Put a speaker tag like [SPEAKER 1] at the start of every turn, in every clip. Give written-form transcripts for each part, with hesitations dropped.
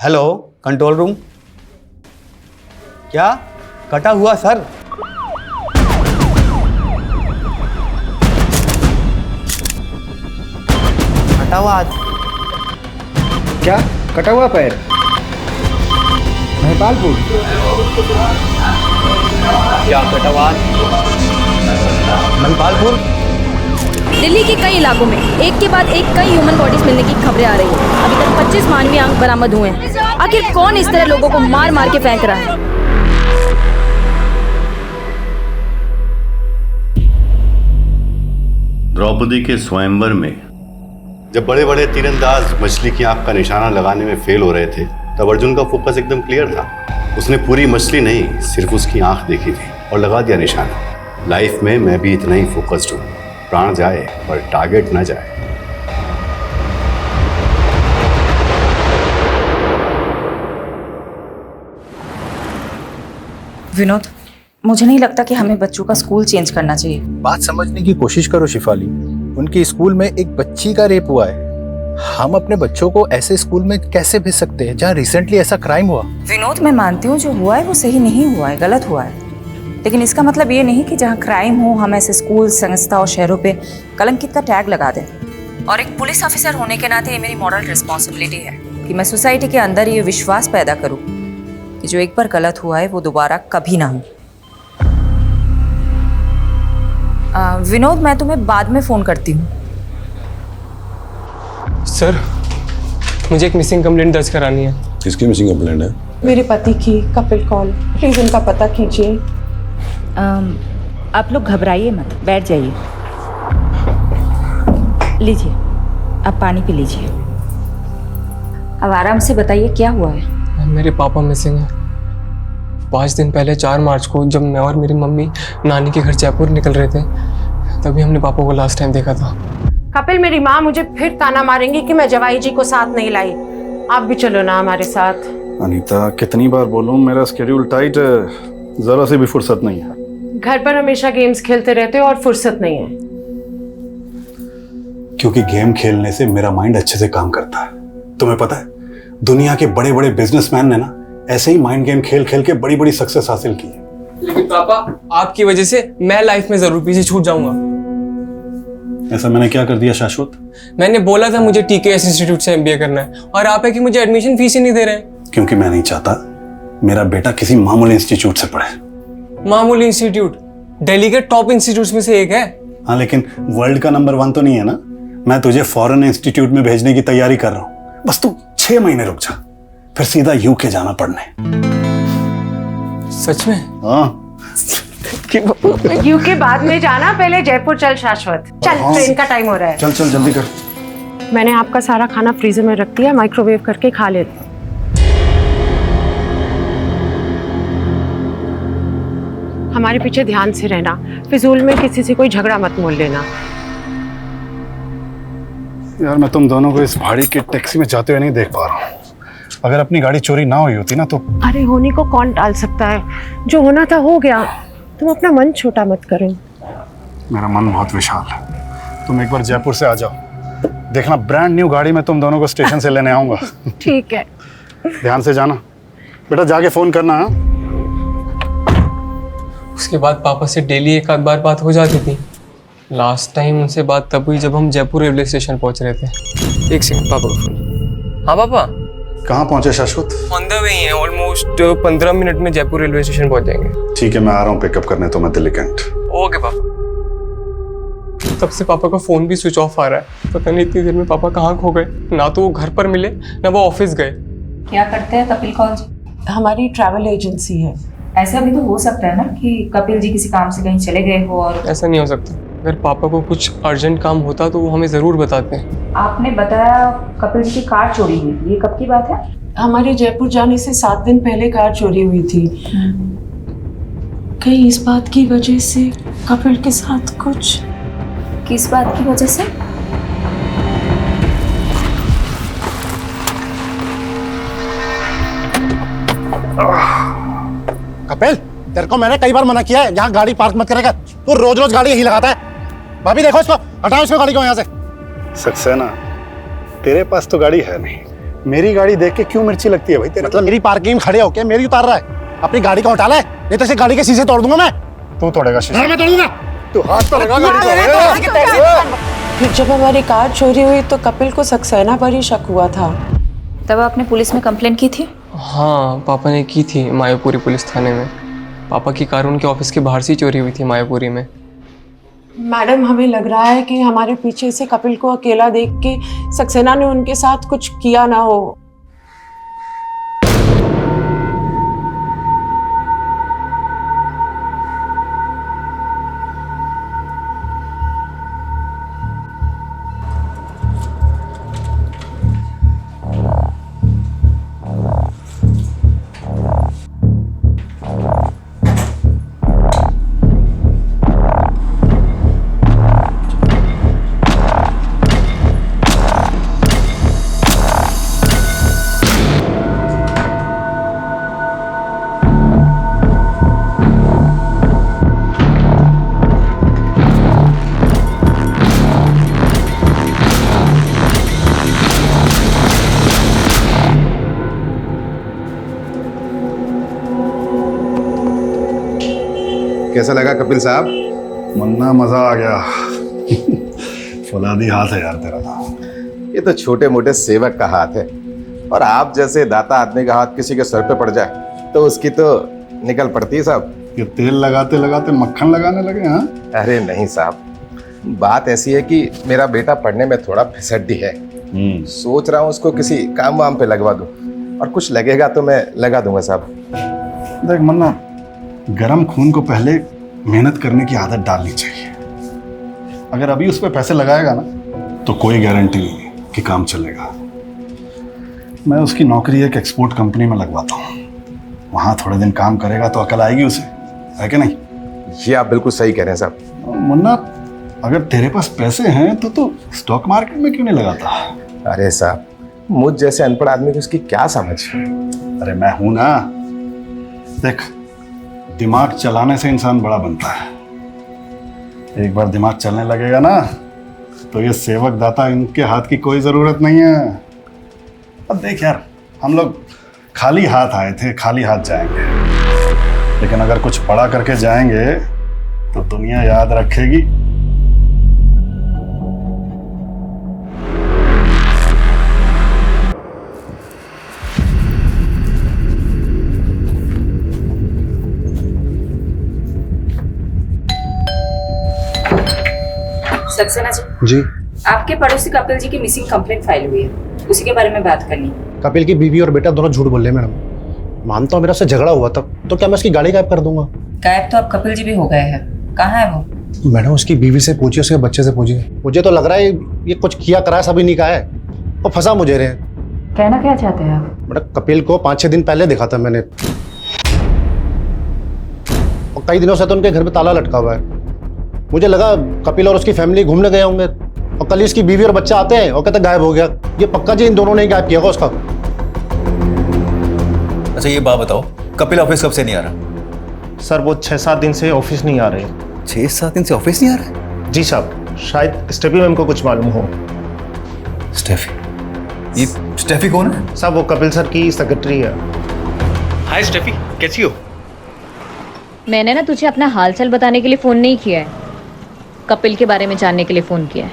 [SPEAKER 1] Hello control room. क्या कटा हुआ सर? कटा हुआ हाथ?
[SPEAKER 2] क्या कटा हुआ पैर? महिपालपुर।
[SPEAKER 1] क्या कटा हुआ हाथ? महिपालपुर।
[SPEAKER 3] दिल्ली के कई इलाकों में एक के बाद एक कई ह्यूमन बॉडीज मिलने की खबरें आ रही हैं। अभी तक 25 मानवीय अंग बरामद हुए हैं। आखिर कौन इस तरह लोगों को मार मार के फेंक रहा है?
[SPEAKER 4] द्रौपदी के स्वयंवर में
[SPEAKER 5] जब बड़े बड़े तीरंदाज मछली की आंख का निशाना लगाने में फेल हो रहे थे, तब अर्जुन का फोकस एकदम क्लियर था। उसने पूरी मछली नहीं, सिर्फ उसकी आंख देखी थी और लगा दिया निशाना। लाइफ में मैं भी इतना ही फोकस्ड हूँ। प्राण जाए पर टारगेट ना जाए।
[SPEAKER 6] विनोद, मुझे नहीं लगता कि हमें बच्चों का स्कूल चेंज करना चाहिए।
[SPEAKER 2] बात समझने की कोशिश करो शिफाली। उनके स्कूल में एक बच्ची का रेप हुआ है। हम अपने बच्चों को ऐसे स्कूल में कैसे भेज सकते हैं जहाँ रिसेंटली ऐसा क्राइम हुआ?
[SPEAKER 6] विनोद, मैं मानती हूँ जो हुआ है वो सही नहीं हुआ है, गलत हुआ है, लेकिन इसका मतलब ये नहीं कि जहाँ क्राइम हो हम ऐसे स्कूल, संस्था और शहरों पे कलंकित का टैग लगा दें। और एक पुलिस ऑफिसर होने के नाते ये मेरी मॉरल रिस्पॉन्सिबिलिटी है कि मैं सोसाइटी के अंदर ये विश्वास पैदा करूँ कि जो एक बार गलत हुआ है वो दोबारा कभी ना हो। विनोद, मैं तुम्हें बाद में फ़ोन करती हूँ।
[SPEAKER 7] सर, मुझे एक मिसिंग कंप्लेंट दर्ज करानी है।
[SPEAKER 8] किसकी मिसिंग कंप्लेंट है?
[SPEAKER 9] मेरे पति की। कपिल कौल, प्लीज उनका पता कीजिए।
[SPEAKER 6] आप लोग घबराइए मत, बैठ जाइए। लीजिए, आप पानी पी लीजिए। अब आराम से बताइए क्या हुआ है।
[SPEAKER 7] मेरे पापा मिसिंग है। 5 दिन पहले 4 मार्च को जब मैं और मेरी मम्मी नानी के घर जयपुर निकल रहे थे, तभी हमने पापा को लास्ट टाइम देखा था।
[SPEAKER 9] कपिल, मेरी माँ मुझे फिर ताना मारेंगी कि मैं जवाई जी को साथ नहीं लाई। आप भी चलो ना हमारे साथ।
[SPEAKER 8] अनीता, कितनी बार बोलूं, मेरा स्केड्यूल टाइट है, जरा से भी फुर्सत नहीं है।
[SPEAKER 9] घर पर हमेशा गेम्स खेलते रहते हो और फुर्सत नहीं है।
[SPEAKER 8] क्योंकि गेम खेलने से मेरा माइंड अच्छे से काम करता है। तुम्हें पता है, दुनिया के बड़े बड़े बिजनेसमैन ने ना ऐसे ही माइंड गेम खेल खेल के बड़ी बड़ी सक्सेस हासिल की है।
[SPEAKER 7] लेकिन पापा, आपकी वजह से मैं लाइफ में जरूर पीछे छूट जाऊंगा।
[SPEAKER 8] ऐसा मैंने क्या कर दिया शाश्वत?
[SPEAKER 7] मैंने बोला था मुझे टीकेएस इंस्टीट्यूट से एमबीए करना है, और आप है कि मुझे एडमिशन फीस ही नहीं दे रहे हैं।
[SPEAKER 8] क्योंकि मैं नहीं चाहता मेरा बेटा किसी मामूली इंस्टीट्यूट से पढ़े।
[SPEAKER 7] मामूली इंस्टीट्यूट दिल्ली के टॉप इंस्टीट्यूट में से एक है।
[SPEAKER 8] हाँ, लेकिन वर्ल्ड का नंबर 1 तो नहीं है ना। मैं तुझे फॉरेन इंस्टीट्यूट में भेजने की तैयारी कर रहा हूँ। बस तू 6 महीने रुक जा, फिर सीधा यूके जाना पढ़ने।
[SPEAKER 7] सच में?
[SPEAKER 8] हाँ।
[SPEAKER 9] यूके बाद में जाना, पहले जयपुर चल शाश्वत। चल, ट्रेन का टाइम हो रहा है।
[SPEAKER 8] चल चल जल्दी कर।
[SPEAKER 9] मैंने आपका सारा खाना फ्रीजर में रख दिया, माइक्रोवेव करके खा लेते। हमारे पीछे ध्यान से रहना, फिजूल में किसी से कोई झगड़ा मत मोल लेना।
[SPEAKER 8] यार, मैं तुम दोनों को इस भाड़ी की टैक्सी में जाते हुए नहीं देख पा रहा हूँ। अगर अपनी गाड़ी चोरी ना हुई होती ना तो।
[SPEAKER 9] अरे, होने को कौन टाल सकता है? जो होना था हो गया। तुम अपना मन छोटा मत करो।
[SPEAKER 8] मेरा मन बहुत विशाल है। तुम एक बार जयपुर से आ जाओ, देखना ब्रांड न्यू गाड़ी में तुम दोनों को स्टेशन से लेने आऊंगा।
[SPEAKER 9] ठीक है।
[SPEAKER 8] ध्यान से जाना बेटा, जाके फोन करना। हाँ?
[SPEAKER 7] उसके बाद पापा से डेली एक आध बार बात हो जाती थी। लास्ट टाइम उनसे बात तब हुई जब हम जयपुर रेलवे स्टेशन पहुंच रहे थे। एक सेकंड, पापा का फोन। हाँ पापा।
[SPEAKER 8] कहाँ पहुंचे शाश्वत?
[SPEAKER 7] ऑन द वे ही हैं, ऑलमोस्ट 15 मिनट में जयपुर रेलवे स्टेशन पहुंच जाएंगे।
[SPEAKER 8] ठीक है, मैं आ रहा हूँ पिकअप करने तो मैं दिल्ली कैंट।
[SPEAKER 7] ओके पापा। तब से पापा का फोन भी स्विच ऑफ आ रहा है। पता नहीं इतनी देर में पापा कहाँ खो गए। ना तो वो घर पर मिले, ना वो ऑफिस गए।
[SPEAKER 6] क्या करते हैं कपिल कौल जी?
[SPEAKER 9] हमारी ट्रैवल एजेंसी है।
[SPEAKER 6] ऐसा भी तो हो सकता है ना कि कपिल जी किसी काम से कहीं चले गए हो और।
[SPEAKER 7] ऐसा नहीं हो सकता। अगर पापा को कुछ अर्जेंट काम होता तो वो हमें ज़रूर बताते हैं।
[SPEAKER 6] आपने बताया कपिल जी की कार चोरी हुई थी, ये कब की बात है?
[SPEAKER 9] हमारे जयपुर जाने से 7 दिन पहले कार चोरी हुई थी। कहीं इस बात की वजह से कपिल के साथ कुछ।
[SPEAKER 6] किस बात की वजह से?
[SPEAKER 2] कपिल, तेरे को मैंने कई बार मना किया है यहाँ गाड़ी पार्क मत करेगा। तू रोज रोज गाड़ी यही लगाता है। भाभी देखो इसको, हटाओ इसको गाड़ी को यहाँ से।
[SPEAKER 8] सक्सेना, तेरे पास तो गाड़ी है नहीं, मेरी गाड़ी देख के क्यों मिर्ची लगती है भाई तेरे?
[SPEAKER 10] मतलब मेरी पार्किंग में खड़े होके मेरी उतार रहा है, अपनी गाड़ी का उठा ले, नहीं तो इसे गाड़ी के शीशे तोड़ दूंगा मैं।
[SPEAKER 8] तू तोड़ेगा शीशे?
[SPEAKER 10] मैं तोड़ूंगा।
[SPEAKER 8] तू हाथ तो लगा गाड़ी
[SPEAKER 9] फिर जब हमारी कार चोरी हुई तो कपिल को सक्सेना पर ही शक हुआ था।
[SPEAKER 6] तब आपने पुलिस में कंप्लेंट की थी?
[SPEAKER 7] हाँ, पापा ने की थी मायापुरी पुलिस थाने में। पापा की कार उनके ऑफिस के बाहर से चोरी हुई थी मायापुरी में।
[SPEAKER 9] मैडम, हमें लग रहा है कि हमारे पीछे से कपिल को अकेला देख के सक्सेना ने उनके साथ कुछ किया ना हो।
[SPEAKER 11] कैसा लगा कपिल साहब?
[SPEAKER 8] मुन्ना, मजा आ गया। फौलादी हाथ है यार तेरा।
[SPEAKER 11] ये तो छोटे मोटे सेवक का हाथ है, और आप जैसे दाता आदमी का हाथ किसी के सर पे पड़ जाए तो उसकी तो निकल पड़ती है साहब।
[SPEAKER 8] ये तेल लगाते लगाते मक्खन लगाने लगे? हाँ,
[SPEAKER 11] अरे नहीं साहब, बात ऐसी है कि मेरा बेटा पढ़ने में थोड़ा फिसड्डी है। सोच रहा हूँ उसको किसी काम वाम पे लगवा दूं, और कुछ लगेगा तो मैं लगा दूंगा साहब।
[SPEAKER 8] देख मुन्ना, गरम खून को पहले मेहनत करने की आदत डालनी चाहिए। अगर अभी उस पर पैसे लगाएगा ना तो कोई गारंटी नहीं कि काम चलेगा। मैं उसकी नौकरी एक एक्सपोर्ट कंपनी में लगवाता हूँ, वहाँ थोड़े दिन काम करेगा तो अकल आएगी उसे, है कि नहीं?
[SPEAKER 11] ये आप बिल्कुल सही कह रहे हैं साहब।
[SPEAKER 8] मुन्ना, अगर तेरे पास पैसे हैं तो स्टॉक मार्केट में क्यों नहीं लगाता?
[SPEAKER 11] अरे साहब, मुझ जैसे अनपढ़ आदमी को इसकी क्या समझ?
[SPEAKER 8] अरे मैं हूं ना। देख, दिमाग चलाने से इंसान बड़ा बनता है। एक बार दिमाग चलने लगेगा ना तो ये सेवक दाता इनके हाथ की कोई जरूरत नहीं है। अब देख यार, हम लोग खाली हाथ आए थे, खाली हाथ जाएंगे, लेकिन अगर कुछ बड़ा करके जाएंगे तो दुनिया याद रखेगी।
[SPEAKER 6] सक्सेना
[SPEAKER 10] जी,
[SPEAKER 6] आपके पड़ोसी कपिल जी की मिसिंग कंप्लेंट फाइल हुई है, उसी के बारे में बात करनी है।
[SPEAKER 10] कपिल की बीवी और बेटा दोनों झूठ बोल रहे हैं मैडम। मानता हूँ मेरा उससे झगड़ा हुआ था, तो क्या मैं उसकी गाड़ी गायब कर दूंगा?
[SPEAKER 6] गायब तो अब कपिल जी भी हो गए हैं, कहाँ है वो?
[SPEAKER 10] मैडम, उसकी बीवी से पूछिए, उसके बच्चे से पूछिए। मुझे तो लग रहा है ये कुछ किया करा सभी नहीं कहा है, और फंसा मुझे रहे।
[SPEAKER 6] कहना क्या चाहते हैं आप?
[SPEAKER 10] मैडम, कपिल को 5-6 दिन पहले देखा था मैंने, और कई दिनों से तो उनके घर पे ताला लटका हुआ है। मुझे लगा कपिल और उसकी फैमिली घूमने गए होंगे, और कल इसकी बीवी और बच्चा आते हैं और कहते गायब हो गया। ये पक्का जी इन दोनों ने ही गायब किया होगा उसका।
[SPEAKER 12] अच्छा, ये बात बताओ, कपिल ऑफिस कब से नहीं आ रहा?
[SPEAKER 10] सर, वो 6-7 दिन से ऑफिस नहीं आ रहे।
[SPEAKER 12] 6-7 दिन से ऑफिस नहीं आ रहा?
[SPEAKER 10] जी साहब, शायद स्टेफी मैम को कुछ मालूम हो।
[SPEAKER 12] स्टेफी? ये स्टेफी कौन है?
[SPEAKER 10] साहब, वो कपिल सर की सेक्रेटरी है।
[SPEAKER 12] हाय स्टेफी, कैसी हो?
[SPEAKER 3] मैंने ना तुझे अपना हालचाल बताने के लिए फ़ोन नहीं किया है, कपिल के बारे में जानने के लिए फ़ोन किया है।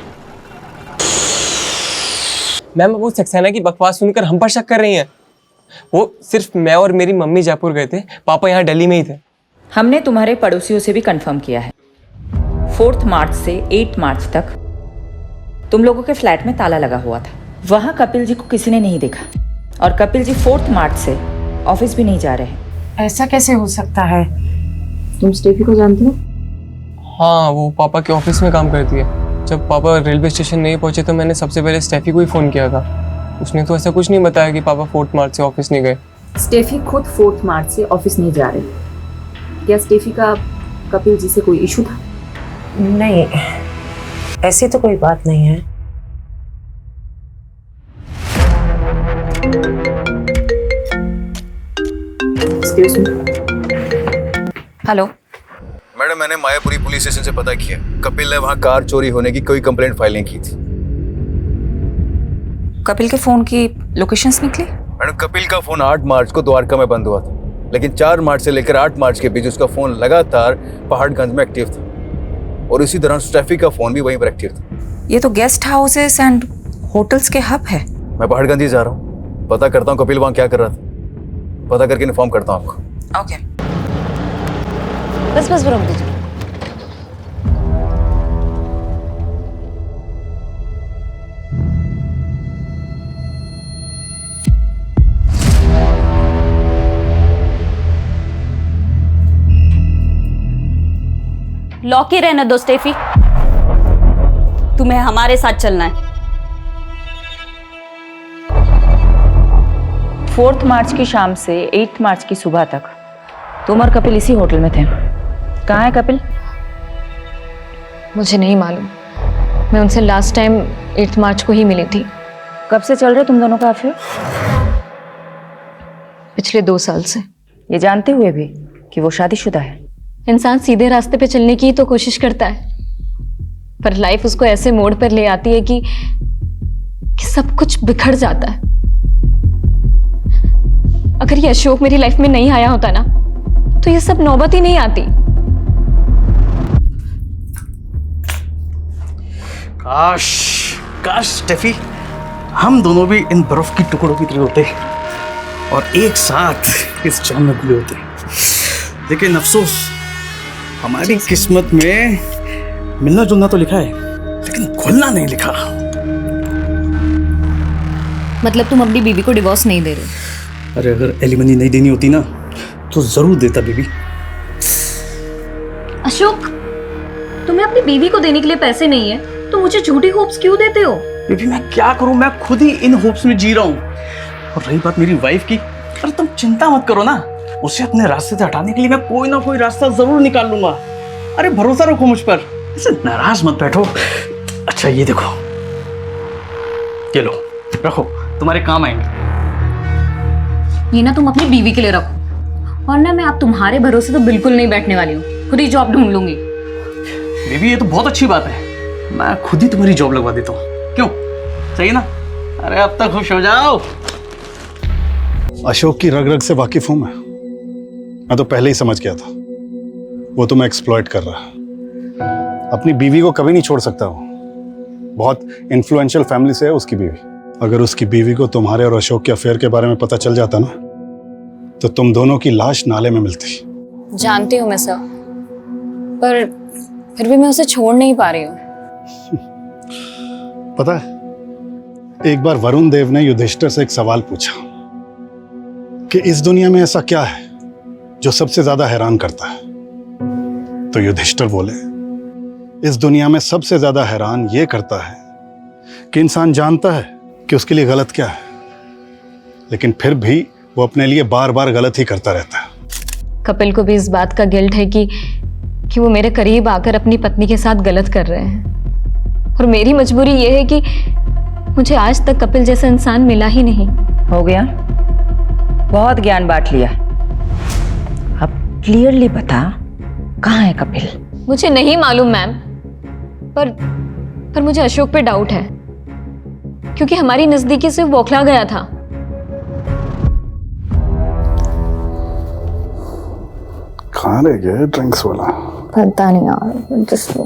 [SPEAKER 7] मैम, वो सक्सेना की बकवास सुनकर हम पर शक कर रही हैं। वो सिर्फ मैं और मेरी मम्मी जयपुर गए थे, पापा यहाँ दिल्ली में ही थे।
[SPEAKER 6] हमने तुम्हारे पड़ोसियों से भी कंफर्म किया है, 4 मार्च से 8 मार्च तक तुम लोगों के फ्लैट में ताला लगा हुआ था। वहाँ कपिल जी को किसी ने नहीं देखा, और कपिल जी 4 मार्च से ऑफिस भी नहीं जा रहे।
[SPEAKER 9] ऐसा कैसे हो सकता है?
[SPEAKER 6] तुम स्टेफी को जानते हो?
[SPEAKER 7] हाँ, वो पापा के ऑफिस में काम करती है। जब पापा रेलवे स्टेशन नहीं पहुंचे तो मैंने सबसे पहले स्टेफी को ही फ़ोन किया था। उसने तो ऐसा कुछ नहीं बताया कि पापा 4 मार्च से ऑफिस नहीं गए।
[SPEAKER 6] स्टेफी खुद 4 मार्च से ऑफिस नहीं जा रही। क्या स्टेफी का कपिल जी से कोई इशू था?
[SPEAKER 9] नहीं, ऐसी तो कोई बात नहीं है।
[SPEAKER 6] हेलो
[SPEAKER 12] मैडम, मैंने मायापुरी पुलिस स्टेशन से पता किया, कपिल ने वहाँ कार चोरी होने की कोई कंप्लेंट फाइल नहीं की थी।
[SPEAKER 6] कपिल के फोन की लोकेशंस निकली?
[SPEAKER 12] मैडम कपिल का फोन 8 मार्च को द्वारका में बंद हुआ था, लेकिन 4 मार्च से लेकर 8 मार्च के बीच उसका फोन लगातार पहाड़गंज में एक्टिव था और इसी दौरान स्टेफी का फोन भी वहीं पर एक्टिव था।
[SPEAKER 6] ये तो गेस्ट हाउसेस एंड होटल्स के हब है।
[SPEAKER 12] मैं पहाड़गंज ही जा रहा हूँ, पता करता हूँ कपिल वहाँ क्या कर रहा था, पता करके इन्फॉर्म करता हूँ आपको।
[SPEAKER 6] ओके।
[SPEAKER 3] बस रोक दीजिए।
[SPEAKER 13] लॉक ही रहने दो स्टेफी, तुम्हें हमारे साथ चलना है।
[SPEAKER 6] 4 मार्च की शाम से 8 मार्च की सुबह तक तुम और कपिल इसी होटल में थे। कहाँ है कपिल?
[SPEAKER 3] मुझे नहीं मालूम, मैं उनसे लास्ट टाइम 8 मार्च को ही मिली थी।
[SPEAKER 6] कब से चल रहे तुम दोनों का अफेयर?
[SPEAKER 3] पिछले 2 साल से।
[SPEAKER 6] ये जानते हुए भी कि वो शादीशुदा है।
[SPEAKER 3] इंसान सीधे रास्ते पे चलने की तो कोशिश करता है, पर लाइफ उसको ऐसे मोड़ पर ले आती है कि सब कुछ बिखर जाता है। अगर ये अशोक मेरी लाइफ में नहीं आया होता ना, तो ये सब नौबत ही नहीं आती।
[SPEAKER 8] काश स्टेफी, हम दोनों भी इन बर्फ की टुकड़ों की तरह होते और एक साथ इस जाम में घुले होते। लेकिन अफसोस, हमारी किस्मत में मिलना जुलना तो लिखा है, लेकिन घुलना नहीं लिखा।
[SPEAKER 3] मतलब तुम अपनी बीवी को डिवोर्स नहीं दे रहे?
[SPEAKER 8] अरे अगर एलिमनी नहीं देनी होती ना, तो जरूर देता बीबी।
[SPEAKER 3] अशोक, तुम्हें अपनी बीवी को देने के लिए पैसे नहीं है, तो मुझे झूठी होप्स क्यों देते हो?
[SPEAKER 8] बीबी मैं क्या करूं, मैं खुद ही इन होप्स में जी रहा हूं। और रही बात मेरी वाइफ की, अरे तुम चिंता मत करो ना, उसे अपने रास्ते से हटाने के लिए मैं कोई ना कोई रास्ता जरूर निकाल लूंगा। अरे भरोसा रखो मुझ पर, ऐसे नाराज मत बैठो। अच्छा ये देखो, ये लो, रखो, तुम्हारे काम आएंगे।
[SPEAKER 3] ये ना तुम अपनी बीवी के लिए रखो, और ना मैं अब तुम्हारे भरोसे तो बिल्कुल नहीं बैठने वाली हूँ। खुद ही जॉब ढूंढ लूंगी।
[SPEAKER 8] बीबी ये तो बहुत अच्छी बात है, मैं खुद ही तुम्हारी जॉब लगवा देता हूँ। क्यों, सही ना? अरे अब तक खुश हो जाओ। अशोक की रग रग से वाकिफ हूं मैं तो पहले ही समझ गया था वो तुम्हें एक्सप्लॉइट कर रहा है। अपनी बीवी को कभी नहीं छोड़ सकता वो, बहुत इन्फ्लुएंशियल फैमिली से है उसकी बीवी। अगर उसकी बीवी को तुम्हारे और अशोक के अफेयर के बारे में पता चल जाता ना, तो तुम दोनों की लाश नाले में मिलती।
[SPEAKER 3] जानती हूँ मैं सर, पर फिर भी मैं उसे छोड़ नहीं पा रही हूँ।
[SPEAKER 8] पता है, एक बार वरुण देव ने युधिष्ठिर से एक सवाल पूछा कि इस दुनिया में ऐसा क्या है जो सबसे ज्यादा हैरान करता है। तो युधिष्ठिर बोले, इस दुनिया में सबसे ज्यादा हैरान ये करता है कि इंसान जानता है कि उसके लिए गलत क्या है, लेकिन फिर भी वो अपने लिए बार बार गलत ही करता रहता है।
[SPEAKER 3] कपिल को भी इस बात का गिल्ट है कि वो मेरे करीब आकर अपनी पत्नी के साथ गलत कर रहे हैं, और मेरी मजबूरी ये है कि मुझे आज तक कपिल जैसा इंसान मिला ही नहीं।
[SPEAKER 6] हो गया, बहुत ज्ञान बांट लिया। अब क्लियरली बता, कहाँ है कपिल?
[SPEAKER 3] मुझे नहीं मालूम मैम, पर मुझे अशोक पे डाउट है, क्योंकि हमारी नजदीकी से वो बौखला गया था।
[SPEAKER 8] कहाँ रह गया ड्रिंक्स वाला?
[SPEAKER 3] पता नहीं यार, जस्ट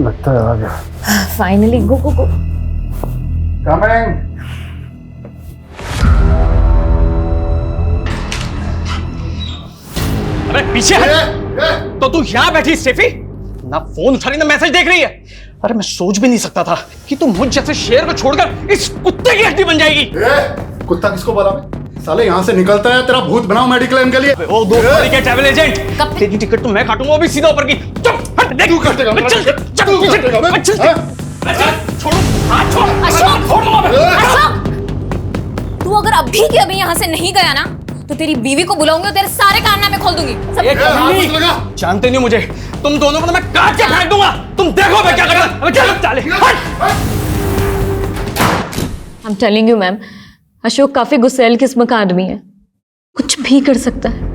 [SPEAKER 8] लगता है आ गया।
[SPEAKER 3] फाइनली, गो गो गो।
[SPEAKER 8] कमिंग। अरे पीछे हट। तो तू यहाँ बैठी स्टेफी, ना फोन उठा रही ना मैसेज देख रही है। अरे मैं सोच भी नहीं सकता था कि तू मुझ जैसे शेर को छोड़कर इस कुत्ते की हड्डी बन जाएगी।
[SPEAKER 10] कुत्ता किसको बोला? साले यहाँ से निकलता है, तेरा भूत बनाओ मेडिक्लेम इनके लिए।
[SPEAKER 8] वो दो के ट्रैवल एजेंट, तेरी टिकट तो मैं काटूंगा, वो भी सीधा ऊपर की। चुप हट, देख। तू काटेगा? छोड़ो, हाथ छोड़।
[SPEAKER 3] अशोक, अशोक, तू अगर अभी के अभी यहाँ से नहीं गया ना, तो तेरी बीवी को बुलाऊंगी और तेरे सारे कारनामे खोल दूंगी।
[SPEAKER 8] जानते नहीं मुझे, तुम दोनों को तो मैं काट के फेंक दूंगा। तुम देखो मैं क्या करूंगा।
[SPEAKER 3] I'm telling you ma'am, Ashok काफी गुस्सैल किस्म का आदमी है, कुछ भी कर सकता है।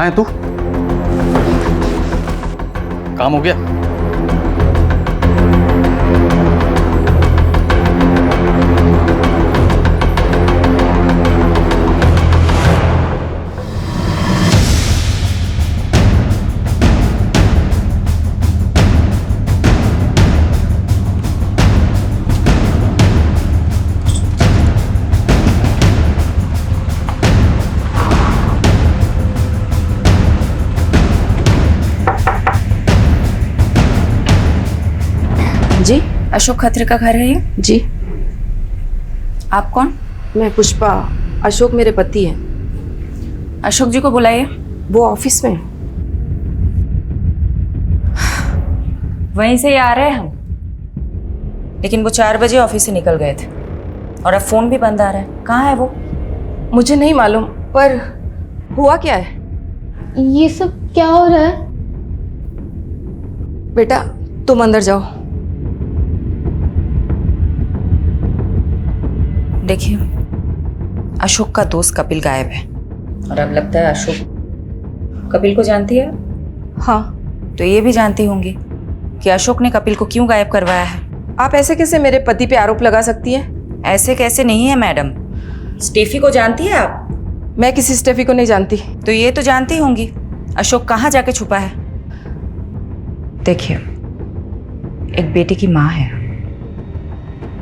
[SPEAKER 12] कहाँ है तू? काम हो गया?
[SPEAKER 6] जी, अशोक खत्री का घर है ये?
[SPEAKER 9] जी।
[SPEAKER 6] आप कौन?
[SPEAKER 9] मैं पुष्पा, अशोक मेरे पति हैं।
[SPEAKER 6] अशोक जी को बुलाइए।
[SPEAKER 9] वो ऑफिस में हैं।
[SPEAKER 6] वहीं से ही आ रहे हैं हम, लेकिन वो 4 बजे ऑफिस से निकल गए थे और अब फोन भी बंद आ रहा है। कहाँ है वो?
[SPEAKER 9] मुझे नहीं मालूम, पर हुआ क्या है?
[SPEAKER 3] ये सब क्या हो रहा है?
[SPEAKER 9] बेटा तुम अंदर जाओ।
[SPEAKER 6] देखिए, अशोक का दोस्त कपिल गायब है और अब लगता है अशोक कपिल को जानती है।
[SPEAKER 9] हाँ,
[SPEAKER 6] तो ये भी जानती होंगी कि अशोक ने कपिल को क्यों गायब करवाया है।
[SPEAKER 9] आप ऐसे कैसे मेरे पति पे आरोप लगा सकती हैं?
[SPEAKER 6] ऐसे कैसे नहीं है मैडम। स्टेफी को जानती है आप?
[SPEAKER 9] मैं किसी स्टेफी को नहीं जानती।
[SPEAKER 6] तो ये तो जानती होंगी अशोक कहाँ जाके छुपा है। देखिए, एक बेटी की माँ है,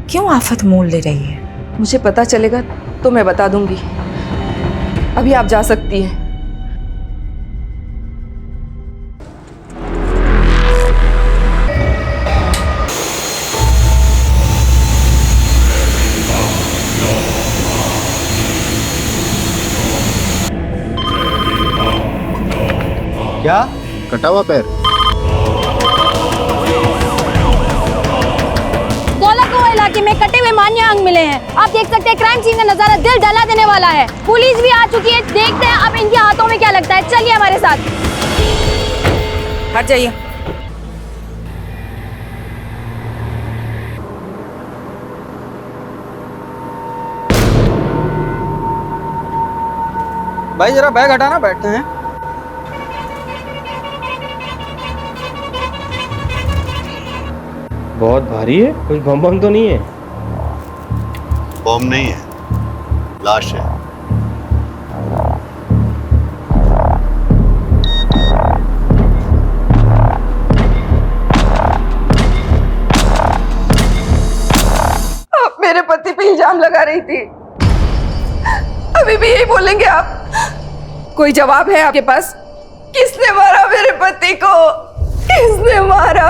[SPEAKER 6] क्यों आफत मोल ले रही है?
[SPEAKER 9] मुझे पता चलेगा तो मैं बता दूंगी। अभी आप जा सकती हैं।
[SPEAKER 1] क्या?
[SPEAKER 10] कटा हुआ पैर।
[SPEAKER 13] गोलाकुआ इलाके में कटे हुए मान्य अंग मिले हैं। आप देख सकते हैं क्राइम सीन का नजारा दिल दहला देने वाला है। पुलिस भी आ चुकी है। देखते हैं अब इनके हाथों में क्या लगता है। चलिए हमारे साथ।
[SPEAKER 6] हट जाइए।
[SPEAKER 1] भाई जरा बैग हटाना, बैठते हैं।
[SPEAKER 14] बहुत भारी है, कुछ बम बम तो नहीं है?
[SPEAKER 5] बम नहीं है, लाश है।
[SPEAKER 9] आप मेरे पति पे इल्जाम लगा रही थी, अभी भी यही बोलेंगे आप? कोई जवाब है आपके पास? किसने मारा मेरे पति को? किसने मारा?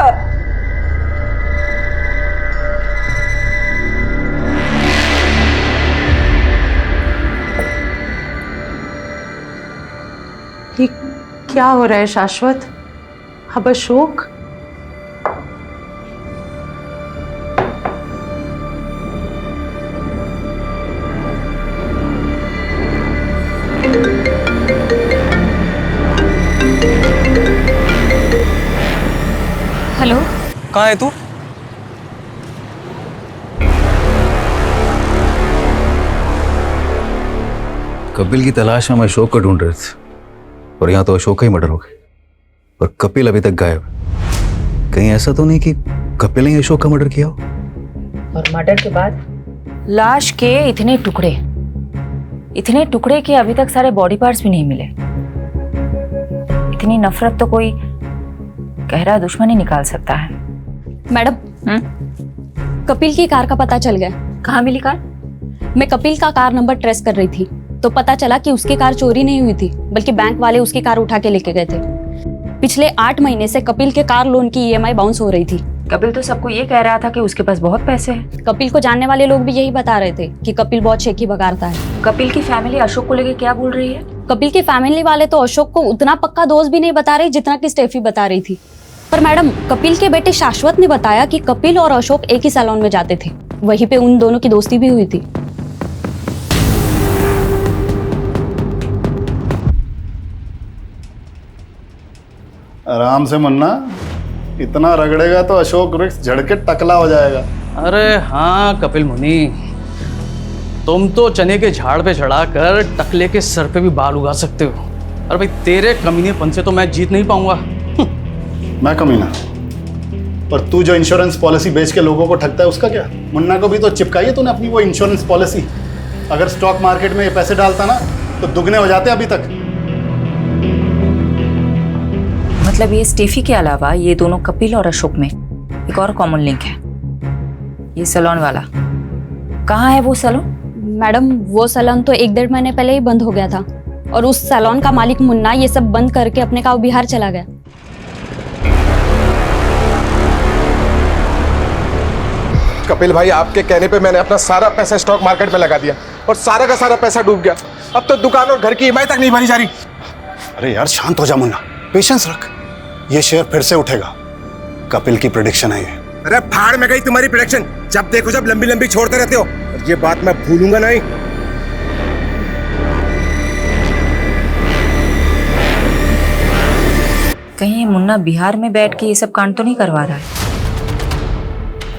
[SPEAKER 9] ये क्या हो रहा है शाश्वत? अब अशोक?
[SPEAKER 3] हेलो,
[SPEAKER 7] कहाँ है तू?
[SPEAKER 12] कपिल की तलाश में हम अशोक को ढूंढ रहे थे और यहाँ तो अशोक का ही मर्डर हो गया और कपिल अभी तक गायब है। कहीं ऐसा तो नहीं कि कपिल ने अशोक का मर्डर किया हो?
[SPEAKER 6] और मर्डर के बाद लाश के इतने टुकड़े कि अभी तक सारे बॉडी पार्ट्स भी नहीं मिले। इतनी नफरत तो कोई गहरा दुश्मन ही निकाल सकता है।
[SPEAKER 13] मैडम, कपिल की कार का पता चल गया।
[SPEAKER 6] कहाँ मिली कार?
[SPEAKER 13] मैं कपिल का कार नंबर ट्रेस कर रही थी तो पता चला कि उसकी कार चोरी नहीं हुई थी, बल्कि बैंक वाले उसकी कार उठा के लेके गए थे। पिछले 8 महीने से कपिल के कार लोन की EMI बाउंस हो रही थी।
[SPEAKER 6] कपिल तो सबको ये कह रहा था कि उसके पास बहुत पैसे हैं।
[SPEAKER 13] कपिल को जानने वाले लोग भी यही बता रहे थे कि कपिल बहुत शेखी बगाड़ता है।
[SPEAKER 6] कपिल की फैमिली अशोक को लेके क्या बोल रही है?
[SPEAKER 13] कपिल की फैमिली वाले तो अशोक को उतना पक्का दोस्त भी नहीं बता रहे जितना कि स्टेफी बता रही थी। पर मैडम, कपिल के बेटे शाश्वत ने बताया कि कपिल और अशोक एक ही सैलून में जाते थे, वहीं पे उन दोनों की दोस्ती भी हुई थी।
[SPEAKER 8] आराम से मुन्ना, इतना रगड़ेगा तो अशोक वृक्ष झड़ के टकला हो जाएगा।
[SPEAKER 1] अरे हाँ कपिल मुनि, तुम तो चने के झाड़ पे चढ़ाकर टकले के सर पे भी बाल उगा सकते हो। अरे भाई तेरे कमीनेपन से तो मैं जीत नहीं पाऊंगा।
[SPEAKER 8] मैं कमीना? पर तू जो इंश्योरेंस पॉलिसी बेच के लोगों को ठगता है उसका क्या? मुन्ना को भी तो चिपकाई है तूने अपनी वो इंश्योरेंस पॉलिसी। अगर स्टॉक मार्केट में ये पैसे डालता ना तो दुगने हो जाते अभी तक।
[SPEAKER 6] मतलब ये स्टेफी के अलावा ये दोनों कपिल और अशोक में एक और कॉमन लिंक है, ये सैलून वाला। कहाँ है वो सैलून?
[SPEAKER 13] मैडम वो सैलून तो 1-1.5 महीने पहले ही बंद हो गया था और उस सैलून का मालिक मुन्ना ये सब बंद करके अपने गाँव बिहार चला गया।
[SPEAKER 11] कपिल भाई, आपके कहने पे मैंने अपना सारा पैसा स्टॉक मार्केट में लगा दिया और सारा का सारा पैसा डूब गया। अब तो दुकान और घर की ईएमआई तक नहीं भरी जा रही।
[SPEAKER 8] अरे यार शांत हो जा मुन्ना, पेशेंस रख, ये शेयर फिर से उठेगा। कपिल की प्रेडिक्शन है ये।
[SPEAKER 11] अरे फाड़ में गई तुम्हारी प्रेडिक्शन, जब देखो जब लंबी लंबी छोड़ते रहते हो। और ये बात मैं भूलूंगा नहीं।
[SPEAKER 6] कहीं मुन्ना बिहार में बैठ के ये सब कांड तो नहीं करवा रहा है?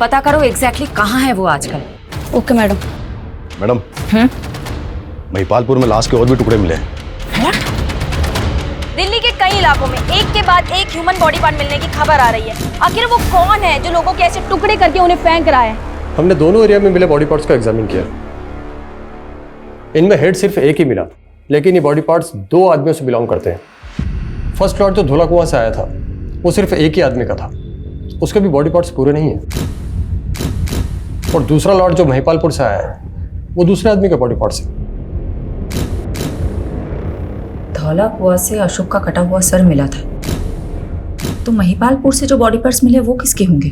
[SPEAKER 6] पता करो एग्जैक्टली कहाँ है वो आजकल।
[SPEAKER 13] Okay madam.
[SPEAKER 8] मैडम, महिपालपुर में लाश के और भी टुकड़े मिले हैं।
[SPEAKER 15] दिल्ली के कई इलाकों में एक के बाद एक ह्यूमन बॉडी पार्ट मिलने की खबर आ रही है। आखिर वो कौन है जो लोगों के ऐसे टुकड़े करके उन्हें फेंक रहा है?
[SPEAKER 16] हमने दोनों एरिया में मिले बॉडी पार्ट्स को एग्जामिन किया। इनमें हेड सिर्फ एक ही मिला, लेकिन ये बॉडी पार्ट्स 2 आदमियों से बिलोंग करते हैं। फर्स्ट लॉट जो धोला कुआं से आया था वो सिर्फ एक ही आदमी का था, उसके भी बॉडी पार्ट्स पूरे नहीं है। और दूसरा लॉट जो महिपालपुर से आया है वो दूसरे आदमी का बॉडी पार्ट्स है।
[SPEAKER 6] धौला कुआं से अशोक का कटा हुआ सर मिला था, तो महिपालपुर से जो बॉडी पार्ट्स मिले वो किसके होंगे?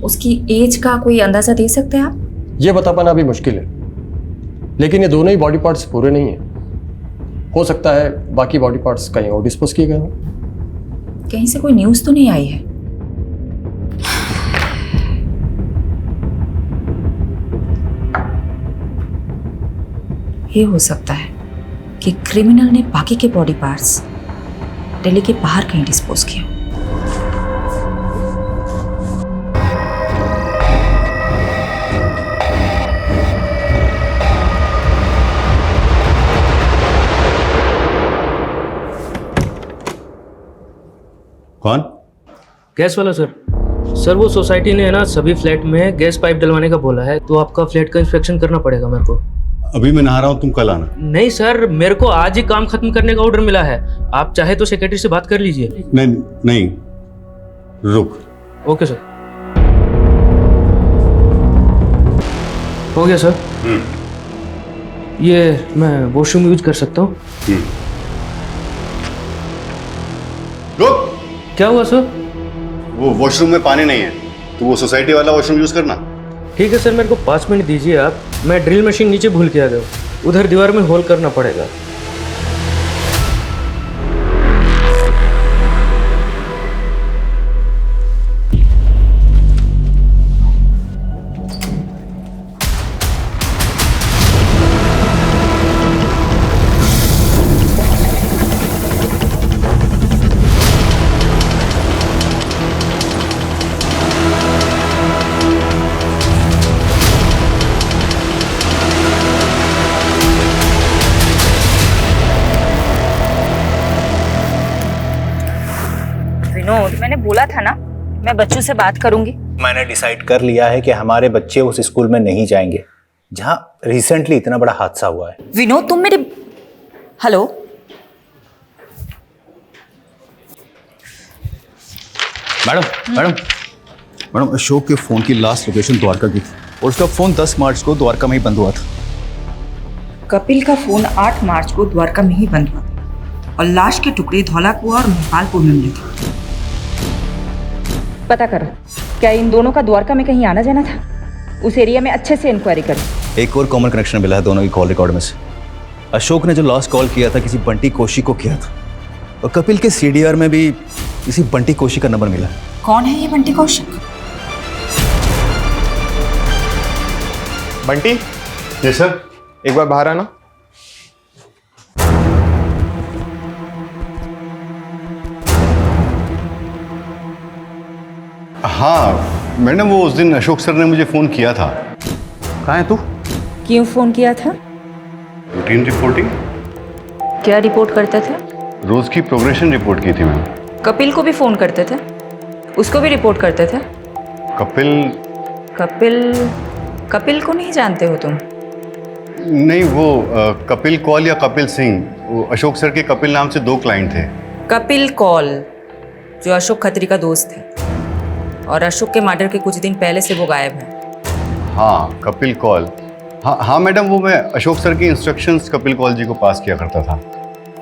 [SPEAKER 6] उसकी एज का कोई अंदाजा दे सकते हैं आप?
[SPEAKER 16] ये बता पाना अभी मुश्किल है, लेकिन ये दोनों ही बॉडी पार्ट्स पूरे नहीं है। हो सकता है बाकी बॉडी पार्ट्स कहीं और डिस्पोज किए गए हों।
[SPEAKER 6] कहीं से कोई न्यूज़ तो नहीं आई है? ये हो सकता है कि क्रिमिनल ने बाकी के बॉडी पार्ट्स दिल्ली के बाहर कहीं डिस्पोज किए।
[SPEAKER 5] कौन?
[SPEAKER 14] गैस वाला सर। सर वो सोसाइटी ने है ना सभी फ्लैट में गैस पाइप डलवाने का बोला है, तो आपका फ्लैट का इंस्पेक्शन करना पड़ेगा मेरे को।
[SPEAKER 5] अभी मैं नहा रहा हूँ, तुम कल आना।
[SPEAKER 14] नहीं सर, मेरे को आज ही काम खत्म करने का ऑर्डर मिला है। आप चाहे तो सेक्रेटरी से बात कर लीजिए।
[SPEAKER 5] नहीं नहीं, रुक।
[SPEAKER 14] Okay sir. हो गया सर। ये मैं वॉशरूम यूज कर सकता हूँ?
[SPEAKER 5] रुक।
[SPEAKER 14] क्या हुआ सर?
[SPEAKER 5] वो वॉशरूम में पानी नहीं है, तो वो सोसाइटी वाला वॉशरूम यूज करना।
[SPEAKER 14] ठीक है सर, मेरे को 5 मिनट दीजिए आप। मैं ड्रिल मशीन नीचे भूल के आ गया, उधर दीवार में होल करना पड़ेगा।
[SPEAKER 6] विनोद, मैंने बोला था ना मैं बच्चों से बात करूंगी।
[SPEAKER 2] मैंने डिसाइड कर लिया है कि हमारे बच्चे उस स्कूल में नहीं जाएंगे जहां रिसेंटली इतना बड़ा हादसा हुआ है।
[SPEAKER 6] विनोद तुम मेरे हेलो
[SPEAKER 12] मैडम, अशोक के फोन की लास्ट लोकेशन द्वारका की थी और उसका फोन 10 मार्च को द्वारका में ही बंद हुआ था।
[SPEAKER 6] कपिल का फोन 8 मार्च को द्वारका में ही बंद हुआ था और लाश के टुकड़े धौला कुआं और महिपालपुर में मिले थे। पता करो क्या इन दोनों का द्वारका में कहीं आना जाना था? उस एरिया में अच्छे से इंक्वायरी करो।
[SPEAKER 12] एक और कॉमन कनेक्शन मिला है दोनों की कॉल रिकॉर्ड में से। अशोक ने जो लास्ट कॉल किया था किसी बंटी कोशी को किया था, और कपिल के सीडीआर में भी किसी बंटी कोशी का नंबर मिला है।
[SPEAKER 6] कौन है ये बंटी कौशिक?
[SPEAKER 11] बंटी।
[SPEAKER 5] जी सर।
[SPEAKER 11] एक बार बाहर आना।
[SPEAKER 5] हाँ मैडम, वो उस दिन अशोक सर ने मुझे फोन किया था।
[SPEAKER 12] कहाँ है तू?
[SPEAKER 6] क्यों फोन किया था?
[SPEAKER 5] Routine reporting.
[SPEAKER 6] क्या रिपोर्ट करते थे?
[SPEAKER 5] रोज की प्रोग्रेशन रिपोर्ट की थी मैम।
[SPEAKER 6] कपिल को भी फोन करते थे? उसको भी रिपोर्ट करते थे? कपिल को नहीं जानते हो तुम?
[SPEAKER 5] नहीं, वो कपिल कौल या कपिल सिंह, वो अशोक सर के कपिल नाम से 2 क्लाइंट थे।
[SPEAKER 6] कपिल कौल जो अशोक खत्री का दोस्त है, और अशोक के मर्डर के कुछ दिन पहले से वो गायब है।
[SPEAKER 5] हाँ, कपिल कौल। हाँ मैडम, वो मैं अशोक सर की इंस्ट्रक्शंस कपिल कौल जी को पास किया करता था।